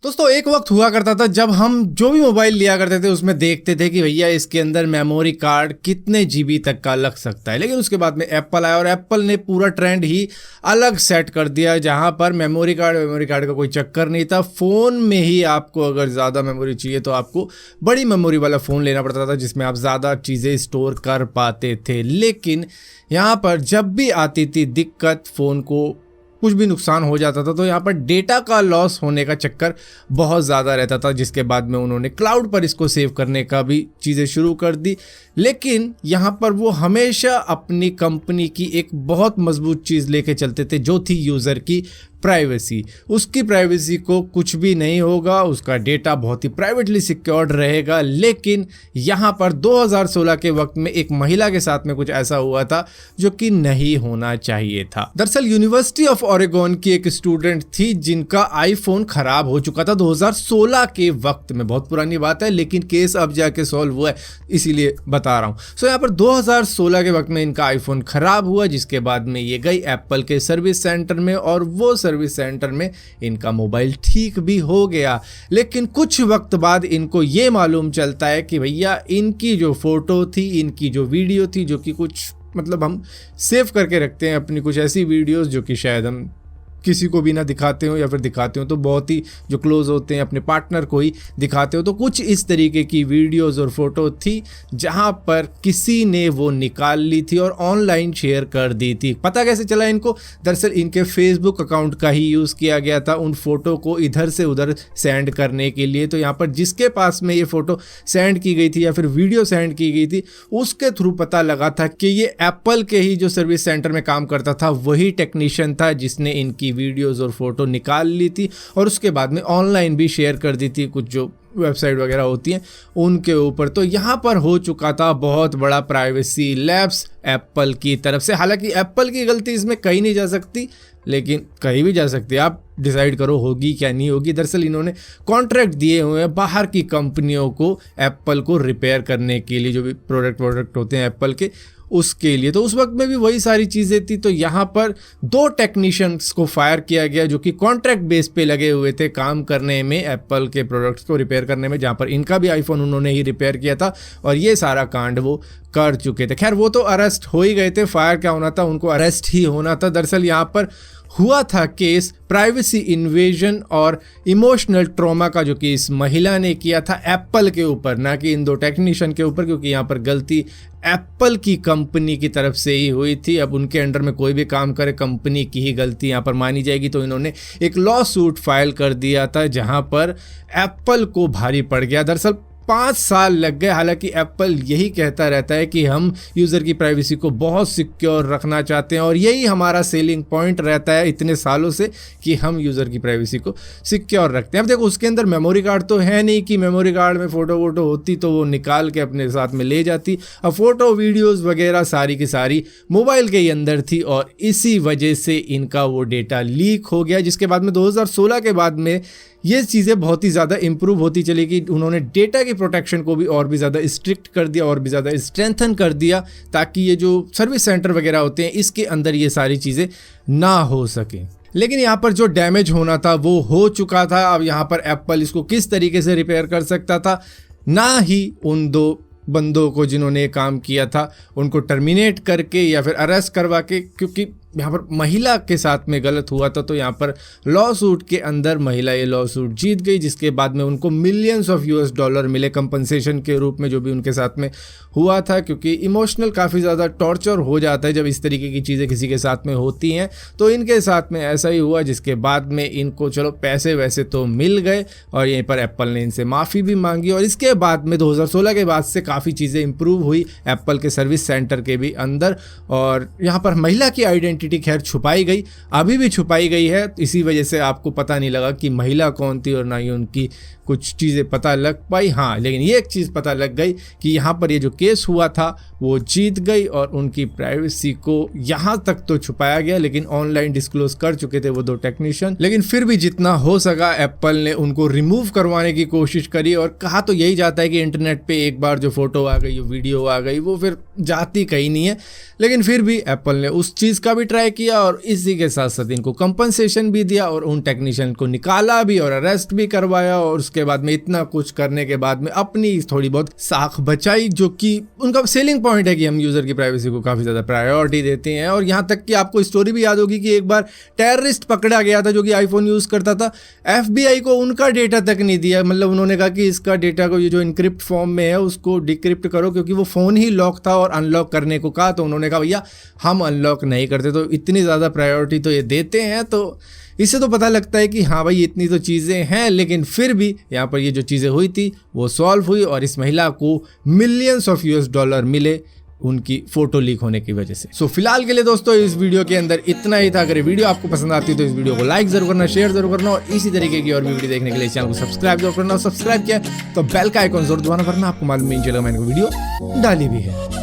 दोस्तों एक वक्त हुआ करता था जब हम जो भी मोबाइल लिया करते थे उसमें देखते थे कि भैया इसके अंदर मेमोरी कार्ड कितने जीबी तक का लग सकता है। लेकिन उसके बाद में एप्पल आया और एप्पल ने पूरा ट्रेंड ही अलग सेट कर दिया, जहां पर मेमोरी कार्ड का कोई चक्कर नहीं था। फ़ोन में ही आपको अगर ज़्यादा मेमोरी चाहिए तो आपको बड़ी मेमोरी वाला फ़ोन लेना पड़ता था जिसमें आप ज़्यादा चीज़ें स्टोर कर पाते थे। लेकिन यहाँ पर जब भी आती थी दिक्कत, फ़ोन को कुछ भी नुकसान हो जाता था तो यहाँ पर डेटा का लॉस होने का चक्कर बहुत ज़्यादा रहता था, जिसके बाद में उन्होंने क्लाउड पर इसको सेव करने का भी चीज़ें शुरू कर दी। लेकिन यहाँ पर वो हमेशा अपनी कंपनी की एक बहुत मजबूत चीज़ लेके चलते थे जो थी यूज़र की प्राइवेसी। उसकी प्राइवेसी को कुछ भी नहीं होगा, उसका डेटा बहुत ही प्राइवेटली सिक्योर्ड रहेगा। लेकिन यहाँ पर 2016 के वक्त में एक महिला के साथ में कुछ ऐसा हुआ था जो कि नहीं होना चाहिए था। दरअसल यूनिवर्सिटी ऑफ ओरेगोन की एक स्टूडेंट थी जिनका आईफोन खराब हो चुका था 2016 के वक्त में। बहुत पुरानी बात है लेकिन केस अब जाके सॉल्व हुआ है, इसीलिए बता रहा हूँ। सो यहाँ पर 2016 के वक्त में इनका आईफोन खराब हुआ, जिसके बाद में ये गई एप्पल के सर्विस सेंटर में और वो सर्विस सेंटर में इनका मोबाइल ठीक भी हो गया। लेकिन कुछ वक्त बाद इनको ये मालूम चलता है कि भैया इनकी जो फोटो थी, इनकी जो वीडियो थी, जो कि कुछ मतलब हम सेव करके रखते हैं अपनी कुछ ऐसी वीडियोस जो कि शायद हम किसी को भी ना दिखाते हो या फिर दिखाते हो तो बहुत ही जो क्लोज होते हैं अपने पार्टनर को ही दिखाते हो। तो कुछ इस तरीके की वीडियोस और फोटो थी जहां पर किसी ने वो निकाल ली थी और ऑनलाइन शेयर कर दी थी। पता कैसे चला इनको? दरअसल इनके फेसबुक अकाउंट का ही यूज़ किया गया था उन फोटो को इधर से उधर सेंड करने के लिए। तो यहाँ पर जिसके पास में ये फ़ोटो सेंड की गई थी या फिर वीडियो सेंड की गई थी उसके थ्रू पता लगा था कि ये एप्पल के ही जो सर्विस सेंटर में काम करता था वही टेक्नीशियन था जिसने इनकी वीडियोस और फोटो निकाल ली थी और उसके बाद में ऑनलाइन भी शेयर कर दी थी कुछ जो वेबसाइट वगैरह होती हैं उनके ऊपर। तो यहाँ पर हो चुका था बहुत बड़ा प्राइवेसी लैप्स एप्पल की तरफ से। हालांकि एप्पल की गलती इसमें कहीं नहीं जा सकती, लेकिन कहीं भी जा सकती है, आप डिसाइड करो होगी क्या नहीं होगी। दरअसल इन्होंने कॉन्ट्रैक्ट दिए हुए हैं बाहर की कंपनियों को एप्पल को रिपेयर करने के लिए, जो भी प्रोडक्ट होते हैं एप्पल के उसके लिए। तो उस वक्त में भी वही सारी चीज़ें थी। तो यहाँ पर 2 टेक्नीशियंस को फायर किया गया जो कि कॉन्ट्रैक्ट बेस पे लगे हुए थे काम करने में, एप्पल के प्रोडक्ट्स को रिपेयर करने में, जहाँ पर इनका भी आईफोन उन्होंने ही रिपेयर किया था और ये सारा कांड वो कर चुके थे। खैर वो तो अरेस्ट हो ही गए थे, फायर क्या होना था, उनको अरेस्ट ही होना था। दरअसल यहाँ पर हुआ था केस प्राइवेसी इन्वेजन और इमोशनल ट्रॉमा का, जो कि इस महिला ने किया था एप्पल के ऊपर, ना कि इन 2 टेक्नीशियन के ऊपर, क्योंकि यहाँ पर गलती एप्पल की कंपनी की तरफ से ही हुई थी। अब उनके अंडर में कोई भी काम करे कंपनी की ही गलती यहाँ पर मानी जाएगी। तो इन्होंने एक लॉ सूट फाइल कर दिया था जहाँ पर एप्पल को भारी पड़ गया। दरअसल 5 साल लग गए। हालांकि एप्पल यही कहता रहता है कि हम यूज़र की प्राइवेसी को बहुत सिक्योर रखना चाहते हैं और यही हमारा सेलिंग पॉइंट रहता है इतने सालों से कि हम यूज़र की प्राइवेसी को सिक्योर रखते हैं। अब देखो उसके अंदर मेमोरी कार्ड तो है नहीं कि मेमोरी कार्ड में फ़ोटो वोटो होती तो वो निकाल के अपने साथ में ले जाती। अब फ़ोटो वीडियोज़ वगैरह सारी की सारी मोबाइल के ही अंदर थी और इसी वजह से इनका वो डेटा लीक हो गया, जिसके बाद में 2016 के बाद में ये चीज़ें बहुत ही ज़्यादा इंप्रूव होती चली गई। उन्होंने डेटा की प्रोटेक्शन को भी और भी ज़्यादा स्ट्रिक्ट कर दिया और भी ज़्यादा स्ट्रेंथन कर दिया ताकि ये जो सर्विस सेंटर वगैरह होते हैं इसके अंदर ये सारी चीज़ें ना हो सकें। लेकिन यहाँ पर जो डैमेज होना था वो हो चुका था। अब यहाँ पर एप्पल इसको किस तरीके से रिपेयर कर सकता था? ना ही उन 2 बंदों को जिन्होंने ये काम किया था उनको टर्मिनेट करके या फिर अरेस्ट करवा के, क्योंकि यहाँ पर महिला के साथ में गलत हुआ था। तो यहाँ पर लॉ सूट के अंदर महिला ये लॉ सूट जीत गई, जिसके बाद में उनको मिलियंस ऑफ $US मिले कंपनसेशन के रूप में जो भी उनके साथ में हुआ था। क्योंकि इमोशनल काफ़ी ज़्यादा टॉर्चर हो जाता है जब इस तरीके की चीज़ें किसी के साथ में होती हैं। तो इनके साथ में ऐसा ही हुआ, जिसके बाद में इनको चलो पैसे वैसे तो मिल गए और यहीं पर एप्पल ने इनसे माफ़ी भी मांगी। और इसके बाद में 2016 के बाद से काफ़ी चीज़ें इंप्रूव हुई एप्पल के सर्विस सेंटर के भी अंदर। और यहाँ पर महिला की आइडेंटिटी खैर छुपाई गई, अभी भी छुपाई गई है। इसी वजह से आपको पता नहीं लगा कि महिला कौन थी और ना ही उनकी कुछ चीज़ें पता लग पाई। हाँ, लेकिन ये एक चीज़ पता लग गई कि यहाँ पर ये जो केस हुआ था वो जीत गई और उनकी प्राइवेसी को यहाँ तक तो छुपाया गया, लेकिन ऑनलाइन डिस्क्लोज कर चुके थे वो 2 टेक्नीशियन। लेकिन फिर भी जितना हो सका एप्पल ने उनको रिमूव करवाने की कोशिश करी और कहा तो यही जाता है कि इंटरनेट पे एक बार जो फोटो आ गई, वीडियो आ गई, वो फिर जाती कहीं नहीं है। लेकिन फिर भी एप्पल ने उस चीज़ का भी ट्राई किया और इसी के साथ साथ इनको कंपनसेशन भी दिया और उन टेक्नीशियन को निकाला भी और अरेस्ट भी करवाया, और उसके बाद में इतना कुछ करने के बाद में अपनी थोड़ी बहुत साख बचाई, जो कि उनका सेलिंग पॉइंट है कि हम यूज़र की प्राइवेसी को काफ़ी ज़्यादा प्रायोरिटी देते हैं। और यहाँ तक कि आपको स्टोरी भी याद होगी कि एक बार टेररिस्ट पकड़ा गया था जो कि आईफोन यूज़ करता था, FBI को उनका डेटा तक नहीं दिया, मतलब उन्होंने कहा कि इसका डेटा को ये जो इनक्रिप्ट फॉर्म में है उसको डिक्रिप्ट करो, क्योंकि वो फ़ोन ही लॉक था और अनलॉक करने को कहा, तो उन्होंने कहा भैया हम अनलॉक नहीं करते। तो इतनी ज़्यादा प्रायोरिटी तो ये देते हैं, तो इससे तो पता लगता है कि हाँ भाई इतनी तो चीज़ें हैं। लेकिन फिर भी यहाँ पर ये जो चीज़ें हुई थी वो सॉल्व हुई और इस महिला को मिलियंस ऑफ $US मिले उनकी फोटो लीक होने की वजह से। सो फिलहाल के लिए दोस्तों इस वीडियो के अंदर इतना ही था। अगर ये वीडियो आपको पसंद आती है तो इस वीडियो को लाइक जरूर करना, शेयर जरूर करना, और इसी तरीके की और भी वीडियो देखने के लिए चैनल को सब्सक्राइब जरूर करना। और सब्सक्राइब किया तो बेल का आइकॉन जरूर दबाना, वरना आपको मालूम नहीं चलेगा मैंने वीडियो डाली भी है।